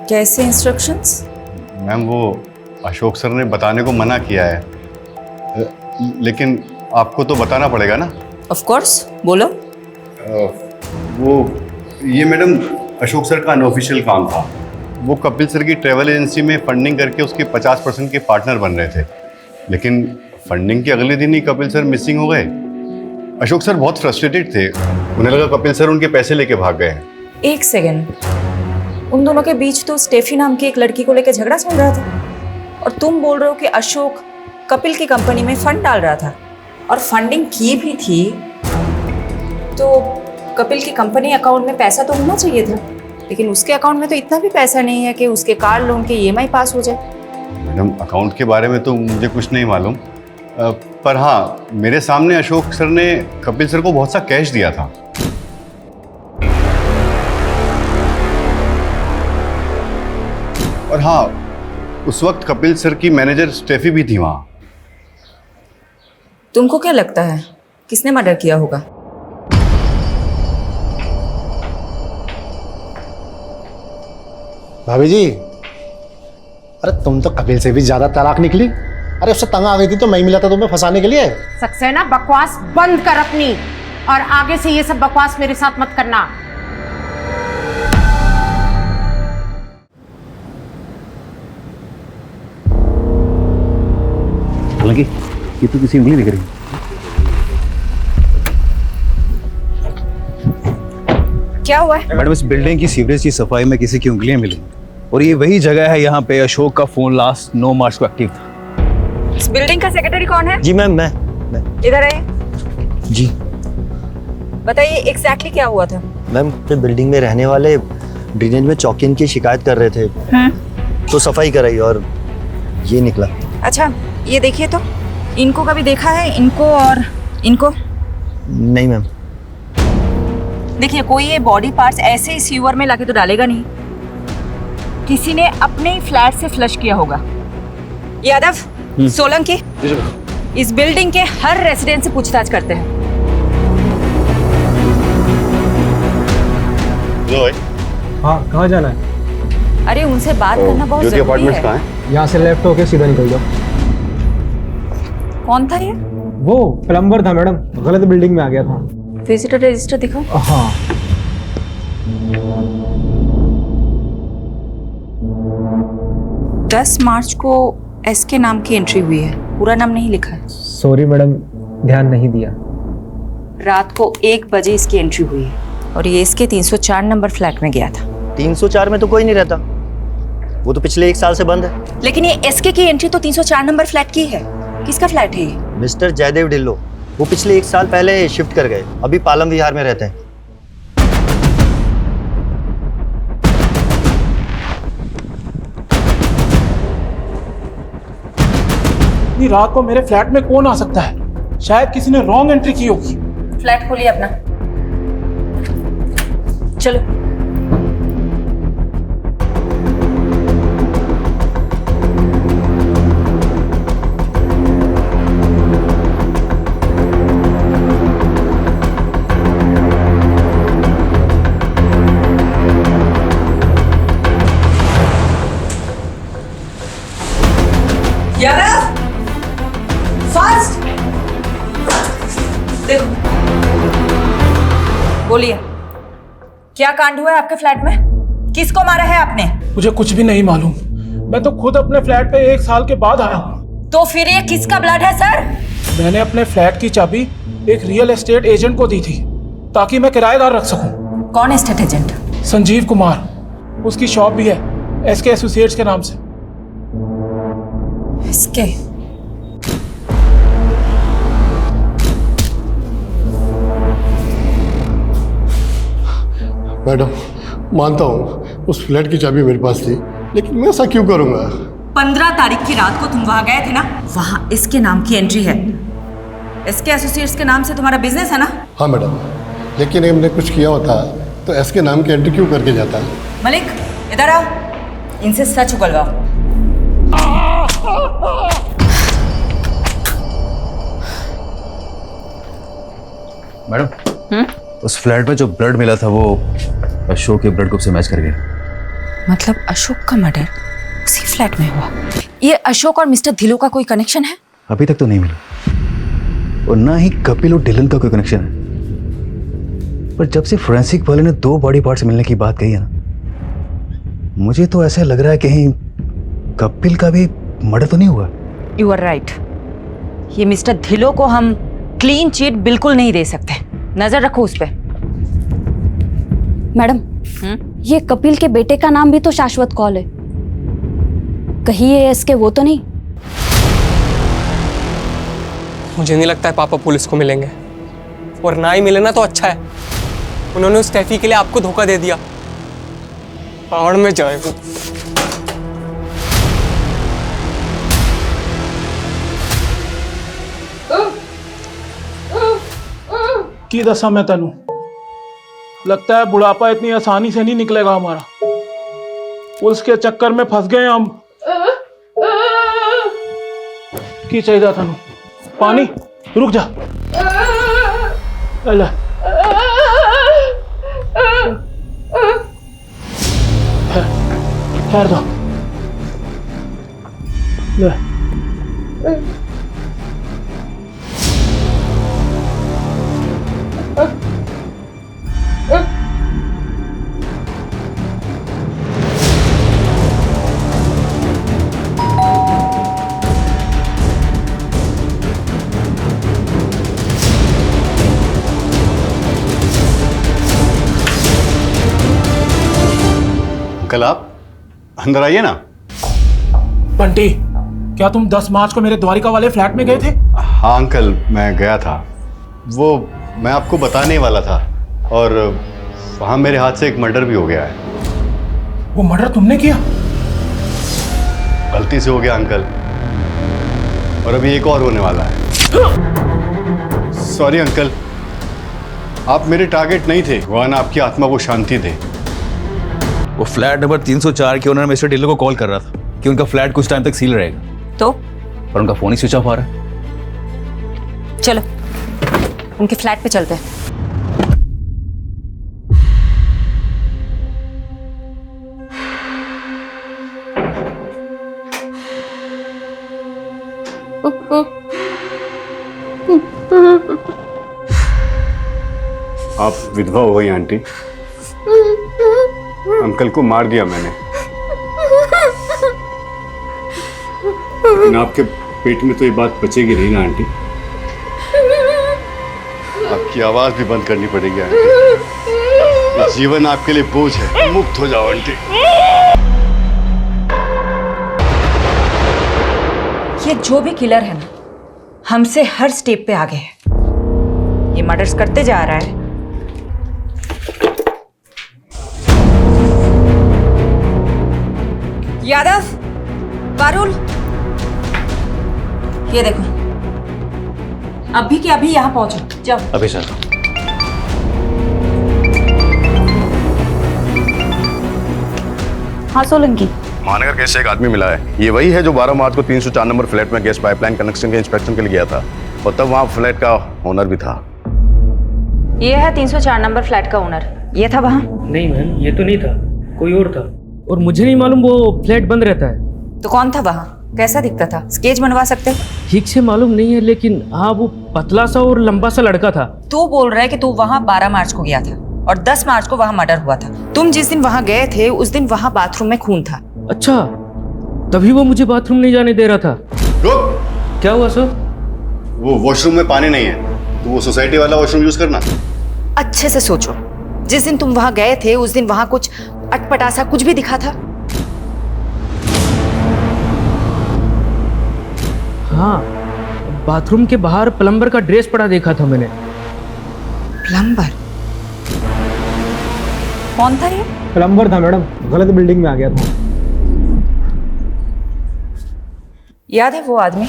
[SPEAKER 6] कैसे इंस्ट्रक्शंस?
[SPEAKER 5] मैम, वो अशोक सर ने बताने को मना किया है, लेकिन आपको तो बताना पड़ेगा ना।
[SPEAKER 6] ऑफ कोर्स, बोलो।
[SPEAKER 5] वो ये मैडम अशोक सर का अनऑफिशियल काम था। वो कपिल सर की ट्रैवल एजेंसी में फंडिंग करके उसके 50% के पार्टनर बन रहे थे, लेकिन फंडिंग के अगले दिन ही कपिल सर मिसिंग हो गए। अशोक सर बहुत फ्रस्ट्रेटेड थे, उन्हें लगा कपिल सर उनके पैसे लेके भाग गए हैं।
[SPEAKER 6] एक सेकेंड, उन दोनों के बीच तो स्टेफी नाम की एक लड़की को लेकर झगड़ा चल रहा था, और तुम बोल रहे हो कि अशोक कपिल की कंपनी में फंड डाल रहा था, और फंडिंग की भी थी, तो कपिल की कंपनी अकाउंट में पैसा तो होना चाहिए था, लेकिन उसके अकाउंट में तो इतना भी पैसा नहीं है कि उसके कार लोन के EMI पास हो जाए।
[SPEAKER 5] मैडम, अकाउंट के बारे में तो मुझे कुछ नहीं मालूम, पर हाँ, मेरे सामने अशोक सर ने कपिल सर को बहुत सा कैश दिया था। और हाँ, उस वक्त कपिल सर की मैनेजर स्टेफी भी थी वहाँ।
[SPEAKER 6] तुमको क्या लगता है किसने मर्डर किया होगा?
[SPEAKER 10] भाभी जी, अरे तुम तो कपिल से भी ज्यादा तलाक निकली। अरे उससे तंग आ गई थी तो मैं ही मिला था तुम्हें फंसाने के लिए।
[SPEAKER 9] सक्सेना, बकवास बंद कर अपनी, और आगे से ये सब बकवास मेरे साथ मत करना।
[SPEAKER 2] हालांकि ये तो किसी उंगली दिख रही।
[SPEAKER 6] क्या हुआ है?
[SPEAKER 2] मैडम, इस बिल्डिंग की सीवरेज की सफाई में किसी की उंगलियां मिली, और ये वही जगह है यहाँ पे अशोक का फोन लास्ट 9 मार्च को एक्टिव था।
[SPEAKER 6] इस बिल्डिंग का सेक्रेटरी कौन है?
[SPEAKER 10] जी मैम, मैं
[SPEAKER 6] इधर आइए।
[SPEAKER 10] जी
[SPEAKER 6] बताइए एग्जैक्टली क्या हुआ था?
[SPEAKER 17] मैम, बिल्डिंग में रहने वाले ड्रेनेज में चौकिन की शिकायत कर रहे थे, तो सफाई कराई और ये निकला।
[SPEAKER 6] अच्छा, ये देखिए तो, इनको कभी देखा है? इनको और इनको?
[SPEAKER 17] नहीं मैम।
[SPEAKER 6] देखिए, कोई ये बॉडी पार्ट्स ऐसे ही सीवर में लाके तो डालेगा नहीं, किसी ने अपने ही फ्लैट से फ्लश किया होगा। यादव, सोलंकी, इस बिल्डिंग के हर रेसिडेंट से पूछताछ करते हैं।
[SPEAKER 16] हाँ, कहाँ जाना है?
[SPEAKER 6] अरे उनसे बात करना बहुत जरूरी है।
[SPEAKER 5] कहाँ है?
[SPEAKER 16] यहाँ से लेफ्ट होके सीधा निकल जाओ।
[SPEAKER 6] कौन था ये?
[SPEAKER 16] वो प्लम्बर था मैडम, गलत बिल्डिंग में आ गया था।
[SPEAKER 6] विजिटर रजिस्टर दिखाओ।
[SPEAKER 16] हाँ।
[SPEAKER 6] दस मार्च को SK नाम की एंट्री हुई है, पूरा नाम नहीं लिखा है।
[SPEAKER 16] सॉरी मैडम, ध्यान नहीं दिया।
[SPEAKER 6] रात को 1 बजे इसकी एंट्री हुई है, और ये SK 304 नंबर फ्लैट में गया था।
[SPEAKER 17] 304 में तो कोई नहीं रहता, वो तो पिछले 1 साल से बंद है।
[SPEAKER 6] लेकिन ये SK की एंट्री तो 304 नंबर फ्लैट की है। किसका फ्लैट है ये?
[SPEAKER 17] मिस्टर जयदेव ढिल्लो, वो पिछले 1 साल पहले शिफ्ट कर गए, अभी पालम विहार में रहते हैं।
[SPEAKER 18] इतनी रात को मेरे फ्लैट में कौन आ सकता है? शायद किसी ने रॉन्ग एंट्री की होगी।
[SPEAKER 6] फ्लैट खोलिए अपना, चलो। यादव, फास्ट देखो, बोलिए क्या कांड हुआ है आपके फ्लैट में? किसको मारा है आपने?
[SPEAKER 18] मुझे कुछ भी नहीं मालूम, मैं तो खुद अपने फ्लैट पे 1 साल के बाद आया हूँ।
[SPEAKER 6] तो फिर ये किसका ब्लड है सर?
[SPEAKER 18] मैंने अपने फ्लैट की चाबी एक रियल एस्टेट एजेंट को दी थी ताकि मैं किराएदार रख सकूं।
[SPEAKER 6] कौन एस्टेट एजेंट?
[SPEAKER 18] संजीव कुमार, उसकी शॉप भी है SK एसोसिएट्स के नाम से।
[SPEAKER 6] SK?
[SPEAKER 10] मैडम, मानता हूँ उस फ्लैट की चाबी मेरे पास थी, लेकिन मैं ऐसा क्यों करूंगा?
[SPEAKER 6] 15 तारीख की रात को तुम वहां गए थे ना, वहां इसके नाम की एंट्री है। इसके एसोसिएट्स के नाम से तुम्हारा बिजनेस है ना?
[SPEAKER 10] हाँ मैडम, लेकिन हमने कुछ किया होता तो एस के नाम की एंट्री क्यों करके जाता?
[SPEAKER 6] मलिक इधर आओ, इनसे सच उगलवाओ।
[SPEAKER 12] मैडम, उस फ्लैट में जो ब्लड मिला था वो अशोक के ब्लड ग्रुप से मैच कर गया।
[SPEAKER 6] मतलब अशोक का मर्डर उसी फ्लैट में हुआ? ये अशोक और मिस्टर धिलो का कोई कनेक्शन है?
[SPEAKER 12] अभी तक तो नहीं मिला, और ना ही कपिल और डिलन का कोई कनेक्शन है। पर जब से फोरेंसिक वाले ने 2 बॉडी पार्ट्स मिलने की बात कही है ना, मुझे तो ऐसा लग रहा है कहीं कपिल का भी मर्डर तो नहीं हुआ।
[SPEAKER 6] You are right. ये मिस्टर धिलो को हम क्लीन चिट बिल्कुल नहीं दे सकते, नजर रखो उस पे।
[SPEAKER 13] मैडम, ये कपिल के बेटे का नाम भी तो शाश्वत कौल है, कहीं ये इसके वो तो नहीं?
[SPEAKER 7] मुझे नहीं लगता है पापा पुलिस को मिलेंगे, और ना ही मिले ना तो अच्छा है। उन्होंने उस स्टेफी के लिए आपको धोखा दे दिया। पहाड़ में जाए वो।
[SPEAKER 18] की दसा मैं तेनू, लगता है बुढ़ापा इतनी आसानी से नहीं निकलेगा हमारा। पुलिस के चक्कर में फंस गए हम। की चाहिए तेनू? पानी? रुक जा। ले ठहर दो। ले
[SPEAKER 5] कल आप अंदर आइए ना।
[SPEAKER 18] बंटी, क्या तुम 10 मार्च को मेरे द्वारिका वाले फ्लैट में गए थे?
[SPEAKER 5] हाँ अंकल, मैं गया था। वो मैं आपको बताने वाला था, और वहाँ मेरे हाथ से एक मर्डर भी हो गया है।
[SPEAKER 18] वो मर्डर तुमने किया?
[SPEAKER 5] गलती से हो गया अंकल, और अभी एक और होने वाला है। सॉरी अंकल, आप मेरे टारगेट नहीं थे। भगवान आपकी आत्मा को शांति दे।
[SPEAKER 12] वो फ्लैट नंबर 304 के ओनर मिस्टर डिलो को कॉल कर रहा था कि उनका फ्लैट कुछ टाइम तक सील रहेगा,
[SPEAKER 6] तो
[SPEAKER 12] पर उनका फोन ही स्विच ऑफ आ रहा है।
[SPEAKER 6] चलो उनके फ्लैट पे चलते हैं।
[SPEAKER 5] आप विधवा हो गई आंटी। अंकल को मार दिया मैंने, लेकिन आपके पेट में तो ये बात बचेगी नहीं ना आंटी। आपकी आवाज भी बंद करनी पड़ेगी आंटी। ये जीवन आपके लिए बोझ है। मुक्त हो जाओ आंटी। ये जो भी किलर है ना, हमसे हर स्टेप पे आगे है। ये मर्डर्स करते जा रहा है। यादव, पारुल, ये देखो, अभी के अभी यहाँ पहुंचो। जाओ।
[SPEAKER 12] अभी सर।
[SPEAKER 13] हाँ सोलंकी,
[SPEAKER 5] मानगर कैसे एक आदमी मिला है। ये वही है जो 12 मार्च को 304 नंबर फ्लैट में गैस पाइपलाइन कनेक्शन के इंस्पेक्शन के लिए गया था, और तब वहाँ फ्लैट का ओनर भी था।
[SPEAKER 6] ये है 304 नंबर फ्लैट का ओनर। ये था वहाँ?
[SPEAKER 14] नहीं मैम, ये तो नहीं था, कोई और था, और मुझे नहीं मालूम वो फ्लैट बंद रहता है।
[SPEAKER 6] तो कौन था वहाँ? कैसा दिखता था? स्केच बनवा सकते?
[SPEAKER 14] ठीक से मालूम नहीं है, लेकिन हाँ वो पतला सा और लंबा सा लड़का था।
[SPEAKER 6] तू बोल रहा है कि तू वहाँ 12 मार्च को गया था और 10 मार्च को वहाँ मर्डर हुआ था। तुम जिस दिन वहाँ गए थे उस दिन वहाँ बाथरूम में खून था।
[SPEAKER 14] अच्छा, तभी वो मुझे बाथरूम नहीं जाने दे रहा था।
[SPEAKER 5] रुक!
[SPEAKER 14] क्या हुआ सर?
[SPEAKER 5] वो वॉशरूम में पानी नहीं है, तो वो सोसाइटी वाला वॉशरूम यूज करना।
[SPEAKER 6] अच्छे से सोचो, जिस दिन तुम वहाँ गए थे उस दिन वहाँ कुछ अटपटा कुछ भी दिखा था?
[SPEAKER 14] हाँ, बाथरूम के बाहर प्लम्बर का ड्रेस पड़ा देखा था मैंने।
[SPEAKER 6] प्लम्बर? कौन था ये?
[SPEAKER 19] प्लम्बर था मैडम, गलत बिल्डिंग में आ गया था।
[SPEAKER 6] याद है वो आदमी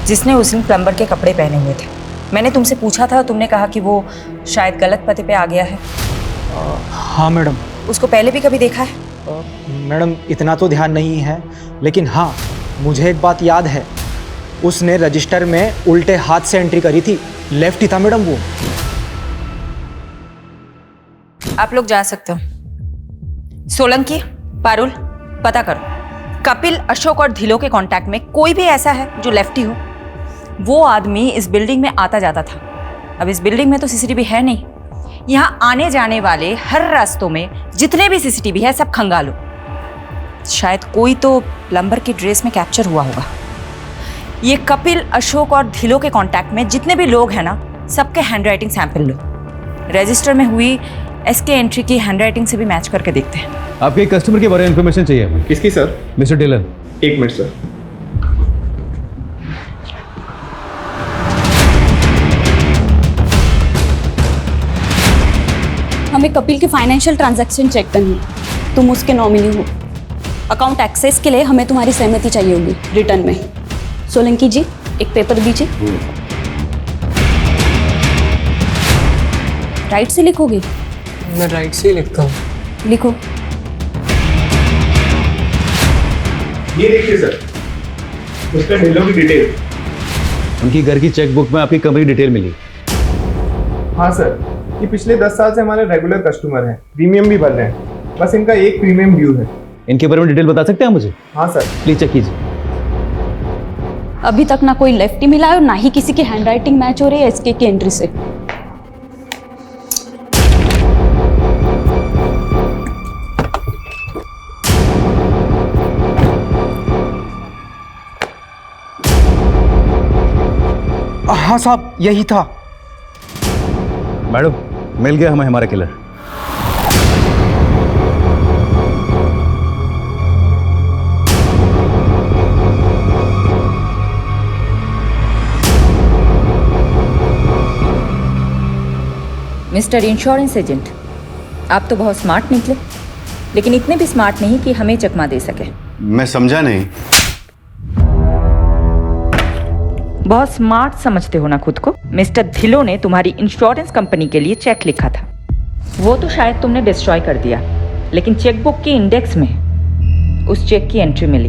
[SPEAKER 6] जिसने उस दिन प्लम्बर के कपड़े पहने हुए थे? मैंने तुमसे पूछा था, तुमने कहा कि वो शायद गलत पते पे आ गया है।
[SPEAKER 19] हाँ मैडम।
[SPEAKER 6] उसको पहले भी कभी देखा है?
[SPEAKER 19] मैडम इतना तो ध्यान नहीं है, लेकिन हाँ मुझे एक बात याद है, उसने रजिस्टर में उल्टे हाथ से एंट्री करी थी, लेफ्ट ही था मैडम वो।
[SPEAKER 6] आप लोग जा सकते हो। सोलंकी, पारुल, पता करो कपिल, अशोक और धिलो के कांटेक्ट में कोई भी ऐसा है जो लेफ्टी हो। वो आदमी इस बिल्डिंग में आता जाता था। अब इस बिल्डिंग में तो सीसीटीवी है नहीं। यहाँ आने जाने वाले हर रास्तों में जितने भी सीसीटीवी है सब खंगालो। शायद कोई तो प्लम्बर की ड्रेस में कैप्चर हुआ होगा। ये कपिल, अशोक और धिलो के कांटेक्ट में जितने भी लोग हैं ना, सबके हैंडराइटिंग सैंपल लो। रजिस्टर में हुई एसके एंट्री की हैंडराइटिंग से भी मैच करके देखते हैं।
[SPEAKER 12] आपके कस्टमर के बारे में इंफॉर्मेशन चाहिए हमें।
[SPEAKER 20] किसकी sir?
[SPEAKER 12] Mister Dhillon.
[SPEAKER 20] 1 minute sir.
[SPEAKER 13] हमें कपिल के फाइनेंशियल ट्रांजैक्शन चेक करनी है। तुम उसके नॉमिनी हो। अकाउंट एक्सेस के लिए हमें तुम्हारी सहमति चाहिए होगी रिटर्न में। सोलंकी जी एक पेपर दीजिए। राइट से लिखोगे?
[SPEAKER 7] मैं राइट से ही लिखता हूँ।
[SPEAKER 13] लिखो।
[SPEAKER 20] ये देखिए सर, मिस्टर ढिल्लों की डिटेल।
[SPEAKER 12] उनकी घर की चेकबुक में आपकी कंपनी डिटेल मिली।
[SPEAKER 20] हाँ सर, ये पिछले 10 साल से हमारे रेगुलर कस्टमर हैं, प्रीमियम भी भर रहे हैं। बस इनका एक प्रीमियम ड्यू है।
[SPEAKER 12] इनके बारे में डिटेल बता सकते हैं मुझे?
[SPEAKER 20] हाँ सर।
[SPEAKER 12] प्लीज चेक कीजिए।
[SPEAKER 13] अभी तक ना कोई लेफ्टी मिला है और ना ही किसी की हैंडराइटिंग मैच हो रही है एसके की एंट्री से।
[SPEAKER 19] हाँ साहब यही था।
[SPEAKER 12] मैडम मिल गया हमें हमारा किलर।
[SPEAKER 6] मिस्टर इंश्योरेंस एजेंट, आप तो बहुत स्मार्ट निकले, लेकिन इतने भी स्मार्ट नहीं कि हमें चकमा दे सके।
[SPEAKER 5] मैं समझा नहीं।
[SPEAKER 6] बहुत स्मार्ट समझते हो ना खुद को। मिस्टर धिलो ने तुम्हारी इंश्योरेंस कंपनी के लिए चेक लिखा था, वो तो शायद तुमने डिस्ट्रॉय कर दिया, लेकिन चेकबुक के इंडेक्स में उस चेक की एंट्री मिली।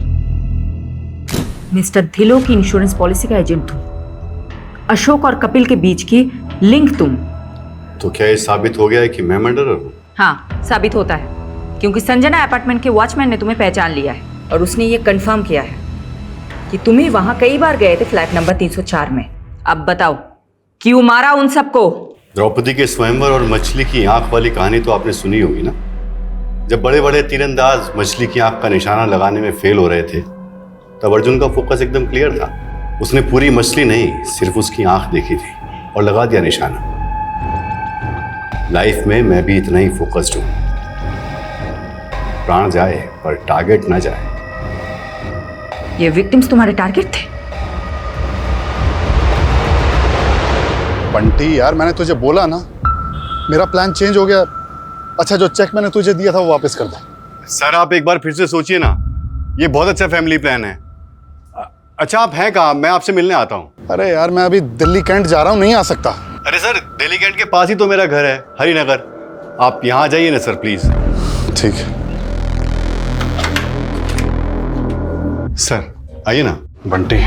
[SPEAKER 6] मिस्टर धिलो की इंश्योरेंस पॉलिसी का एजेंट तुम, अशोक और कपिल के बीच की लिंक तुम।
[SPEAKER 5] तो क्या ये साबित हो गया है कि मैं मर्डरर हूँ? हाँ, साबित होता है, क्योंकि संजना अपार्टमेंट के वॉचमैन ने तुम्हें पहचान लिया है और उसने ये कंफर्म किया है कि तुम ही वहां कई बार गए थे फ्लैट नंबर 304 में। अब बताओ क्यों मारा उन सबको? द्रौपदी के स्वयंवर और मछली की आंख वाली कहानी तो आपने सुनी होगी ना। जब बड़े बड़े तीरंदाज मछली की आंख का निशाना लगाने में फेल हो रहे थे, तब अर्जुन का फोकस एकदम क्लियर था। उसने पूरी मछली नहीं, सिर्फ उसकी आंख देखी थी और लगा दिया निशाना। लाइफ में मैं भी इतना ही फोकस्ड हूं। प्राण जाए पर टारगेट ना जाए।
[SPEAKER 6] ये विक्टिम्स तुम्हारे टारगेट थे?
[SPEAKER 8] बंटी यार, मैंने तुझे बोला ना, मेरा प्लान चेंज हो गया। अच्छा, जो चेक मैंने तुझे दिया था वो वापस कर दे।
[SPEAKER 5] सर आप एक बार फिर से सोचिए ना, ये बहुत अच्छा फैमिली प्लान है। अच्छा आप हैं कहाँ? मैं आपसे मिलने आता हूँ।
[SPEAKER 8] अरे यार मैं अभी दिल्ली कैंट जा रहा हूँ, नहीं आ सकता।
[SPEAKER 5] अरे सर, दिल्ली कैंट के पास ही तो मेरा घर है, हरिनगर। आप यहाँ जाइए ना सर प्लीज।
[SPEAKER 8] ठीक है
[SPEAKER 5] सर, आइए ना।
[SPEAKER 8] बंटी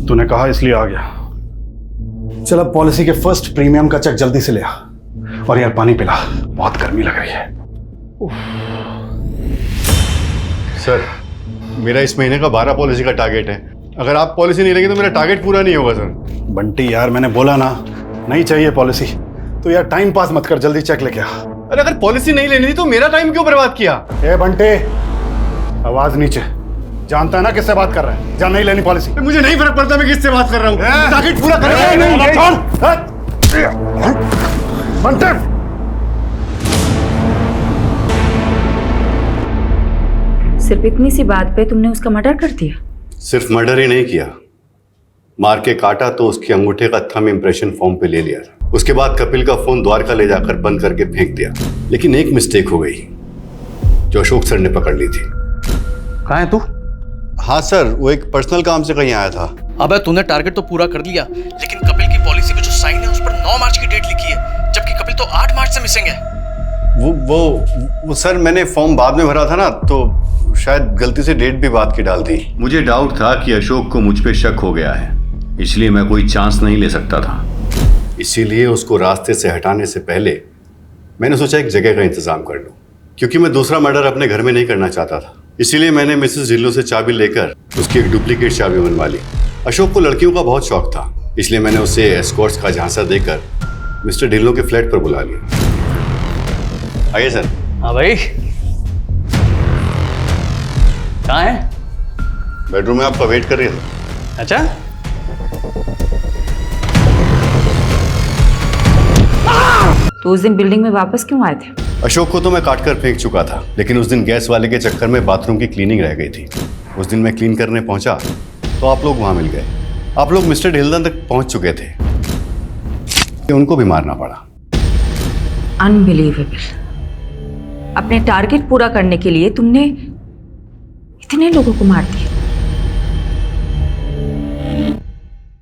[SPEAKER 8] तूने कहा इसलिए आ गया। चल अब पॉलिसी के फर्स्ट प्रीमियम का चेक जल्दी से ले आ। और यार पानी पिला, बहुत गर्मी लग रही है।
[SPEAKER 5] सर मेरा इस महीने का 12 पॉलिसी का टारगेट है। अगर आप पॉलिसी नहीं लेंगे तो मेरा टारगेट पूरा नहीं होगा सर।
[SPEAKER 8] बंटी यार मैंने बोला ना, नहीं चाहिए पॉलिसी। तो यार टाइम पास मत कर, जल्दी चेक लेके आ।
[SPEAKER 5] अरे अगर पॉलिसी नहीं लेनी थी तो मेरा टाइम क्यों बर्बाद किया?
[SPEAKER 8] ए बंटे, आवाज नीचे। जानता है ना किससे बात कर रहा है? जहाँ नहीं लेनी पॉलिसी।
[SPEAKER 5] मुझे नहीं फर्क पड़ता मैं किससे बात कर रहा हूँ। टारगेट पूरा कर।
[SPEAKER 6] सिर्फ इतनी सी बात पे तुमने उसका मर्डर कर दिया?
[SPEAKER 5] सिर्फ मर्डर ही नहीं किया, मार के काटा तो उसके अंगूठे का थंब इंप्रेशन फॉर्म पे ले लिया। उसके बाद कपिल का फोन द्वारका ले जाकर बंद करके फेंक दिया। लेकिन एक मिस्टेक हो गई, जो अशोक सर ने पकड़ ली थी।
[SPEAKER 1] कहाँ है तू?
[SPEAKER 5] हाँ सर, वो एक पर्सनल काम से कहीं आया था।
[SPEAKER 1] अबे तूने टारगेट तो पूरा कर लिया, लेकिन कपिल की पॉलिसी पे जो साइन है उस पर 9 मार्च की डेट लिखी है, जबकि कपिल तो 8 मार्च से मिसिंग है।
[SPEAKER 5] वो सर मैंने फॉर्म बाद में भरा था ना, तो शायद गलती से डेट भी बाद की डाल दी।
[SPEAKER 4] मुझे डाउट था कि अशोक को मुझ पे शक हो गया है, इसलिए मैं कोई चांस नहीं ले सकता था।
[SPEAKER 5] इसीलिए उसको रास्ते से हटाने से पहले मैंने सोचा एक जगह का इंतजाम कर लूं, क्योंकि मैं दूसरा मर्डर अपने घर में नहीं करना चाहता था। इसीलिए मैंने मिसेस ढिल्लों से चाबी लेकर उसकी एक डुप्लीकेट चाबी बनवा ली। अशोक को लड़कियों का बहुत शौक था, इसलिए मैंने उसे एस्कॉर्ट्स का झांसा देकर मिस्टर ढिल्लों के फ्लैट पर बुला लिया। आइए सर।
[SPEAKER 1] हाँ भाई, कहाँ है?
[SPEAKER 5] बेडरूम में आपका वेट कर रही है।
[SPEAKER 1] अच्छा,
[SPEAKER 6] तो उस दिन बिल्डिंग में वापस क्यों आए थे?
[SPEAKER 5] अशोक को तो मैं काट कर फेंक चुका था, लेकिन उस दिन गैस वाले के चक्कर में बाथरूम की क्लीनिंग रह गई थी। उस दिन मैं क्लीन करने पहुंचा तो आप लोग वहां मिल गए। आप लोग मिस्टर ढिल्लन तक पहुंच चुके थे, उनको भी मारना पड़ा।
[SPEAKER 6] अनबिलीवेबल। अपने टारगेट पूरा करने के लिए तुमने इतने लोगों को मार दिया।